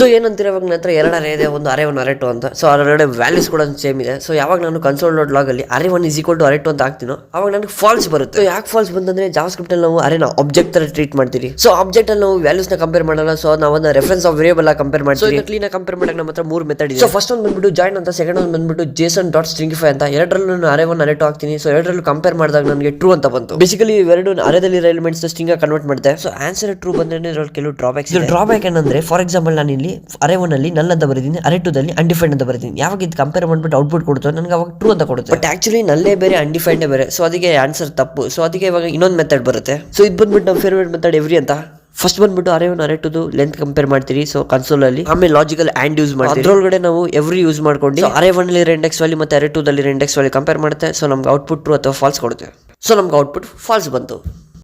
So ಏನಂತೀರ ಇವಾಗ ನನ್ನ ಹತ್ರ 2 ಅರೇ ಇದೆ, ಒಂದು ಅರೇ 1 ಅರೇ 2 ಅಂತ. ಸೊ ಅದರ ವ್ಯಾಲ್ಯೂಸ್ ಕೂಡ ಸೇಮ್ ಇದೆ. ಸೊ ಯಾವಾಗ ನಾನು ಕನ್ಸೋಲ್ ಡಾಟ್ ಲಾಗ್ ಅಲ್ಲಿ ಅರೇ 1 = ಅರೇ 2 ಅಂತ ಹಾಕ್ತೀನೋ ಅವಾಗ ನನಗೆ ಫಾಲ್ಸ್ ಬರುತ್ತೆ. ಸೊ ಯಾಕೆ ಫಾಲ್ಸ್ ಬಂತಂದ್ರೆ ಜಾವಾಸ್ಕ್ರಿಪ್ಟ್ ಅಲ್ಲಿ ನಾವು ಅರೇನ ಆಬ್ಜೆಕ್ಟ್ ತರ ಟ್ರೀಟ್ ಮಾಡ್ತೀವಿ. ಸೊ ಆಬ್ಜೆಕ್ಟ್ ಅಲ್ಲಿ ನಾವು ವ್ಯಾಲ್ಯೂಸ್ ನ ಕಂಪೇರ್ ಮಾಡಲ್ಲ. ಸೊ ನಾವು ಅದನ್ನ ರೆಫರೆನ್ಸ್ ಆಫ್ ವೇರಿಯಬಲ್ ಆಗಿ ಕಂಪೇರ್ ಮಾಡ್ತೀವಿ. ಸೊ ಕ್ಲೀನ್ ಆಗಿ ಕಂಪೇರ್ ಮಾಡಕ್ಕೆ ನಮ್ಮ ಹತ್ರ 3 ಮೆಥಡ್ ಇದೆ. ಸೊ ಫಸ್ಟ್ ಒಂದು ಬಂದ್ಬಿಟ್ಟು ಜಾಯಿನ್ ಅಂತ, ಸೆಕೆಂಡ್ ಒಂದು ಬಂದ್ಬಿಟ್ಟು json.stringify ಅಂತ. ಎರಡರಲ್ಲೂ ನಾನು ಅರೇ 1 ಅರೇ 2 ಹಾಕ್ತೀನಿ. ಸೊ ಎರಡರಲ್ಲೂ ಕಂಪೇರ್ ಮಾಡಿದಾಗ ನನಗೆ ಟ್ರೂ ಅಂತ ಬಂತು. ಬೇಸಿಕಲಿ ಇವೆರಡು ಅರೇದಲ್ಲಿ ಎಲಿಮೆಂಟ್ಸ್ ಸ್ಟ್ರಿಂಗ್ ಆಗಿ ಕನ್ವರ್ಟ್ ಮಾಡುತ್ತೆ. ಸೊ ಆನ್ಸರ್ ಟ್ರೂ ಬಂದ್ರೆ ಇದರಲ್ಲಿ ಕೆಲವು ಡ್ರಾಬ್ಯಾಕ್ಸ್ ಇದೆ. ಡ್ರಾಬ್ಯಾಕ್ ಏನಂದ್ರೆ ಫಾರ್ ಎಕ್ಸಾಂಪಲ್ ನಾನು ಇಲ್ಲಿ ಅರೇ 1 ಅಲ್ಲಿ ನಲ್ ಅಂತ ಬರೀತೀನಿ, ಅರೇ 2 ದಲ್ಲಿ ಅನ್ಡಿಫೈನ್ಡ್ ಅಂತ ಬರೀತೀನಿ. ಯಾವಾಗ ಇದು ಕಂಪೇರ್ ಮಾಡ್ಬಿಟ್ಟು ಔಟ್ಪುಟ್ ಕೊಡುತ್ತೋ ನನಗೆ ಅವಾಗ ಟ್ರೂ ಅಂತ ಕೊಡುತ್ತೆ. ಬಟ್ ಆಕ್ಚುಲಿ ನಲ್ಲೇ ಬೇರೆ ಅನ್ಡಿಫೈನ್ಡ್ ಬೇರೆ. ಸೊ ಅದಕ್ಕೆ ಆನ್ಸರ್ ತಪ್ಪು. ಸೊ ಅದಕ್ಕೆ ಇವಾಗ ಇನ್ನೊಂದು ಮೆಥಡ್ ಬರುತ್ತೆ. ಸೊ ಇದು ಬಂದ್ಬಿಟ್ಟು ನಮ್ಮ ಫೇವರೇಟ್ ಮೆಥಡ್ ಎವ್ರಿ ಅಂತ. ಫಸ್ಟ್ ಬಂದ್ಬಿಟ್ಟು ಅರೇ 1 ಅರೇ 2 ಲೆಂತ್ ಕಂಪೇರ್ ಮಾಡ್ತೀರಿ. ಸೊ ಕನ್ಸೋಲ್ ಅಲ್ಲಿ ಆಮೇಲೆ ಲಾಜಿಕಲ್ ಆಂಡ್ ಯೂಸ್ ಮಾಡ್ತೀವಿ. ಅದರೊಳಗಡೆ ನಾವು ಎವ್ರಿ ಯೂಸ್ ಮಾಡ್ಕೊಂಡು ಅರೇ 1 ಅಲ್ಲಿ ಇಂಡೆಕ್ಸ್ ವ್ಯಾಲ್ಯೂ ಮತ್ತೆ ಅರೇ 2 ದಲ್ಲಿ ಇಂಡೆಕ್ಸ್ ವ್ಯಾಲ್ಯೂ ಕಂಪೇರ್ ಮಾಡುತ್ತೆ. ಸೊ ನಮ್ಗೆ ಔಟ್ಪುಟ್ ಟ್ರೂ ಅಥವಾ ಫಾಲ್ಸ್ ಕೊಡುತ್ತೆ. ಸೊ ನಮ್ಗೆ ಔಟ್ಪುಟ್ ಫಾಲ್ಸ್ ಬಂತು.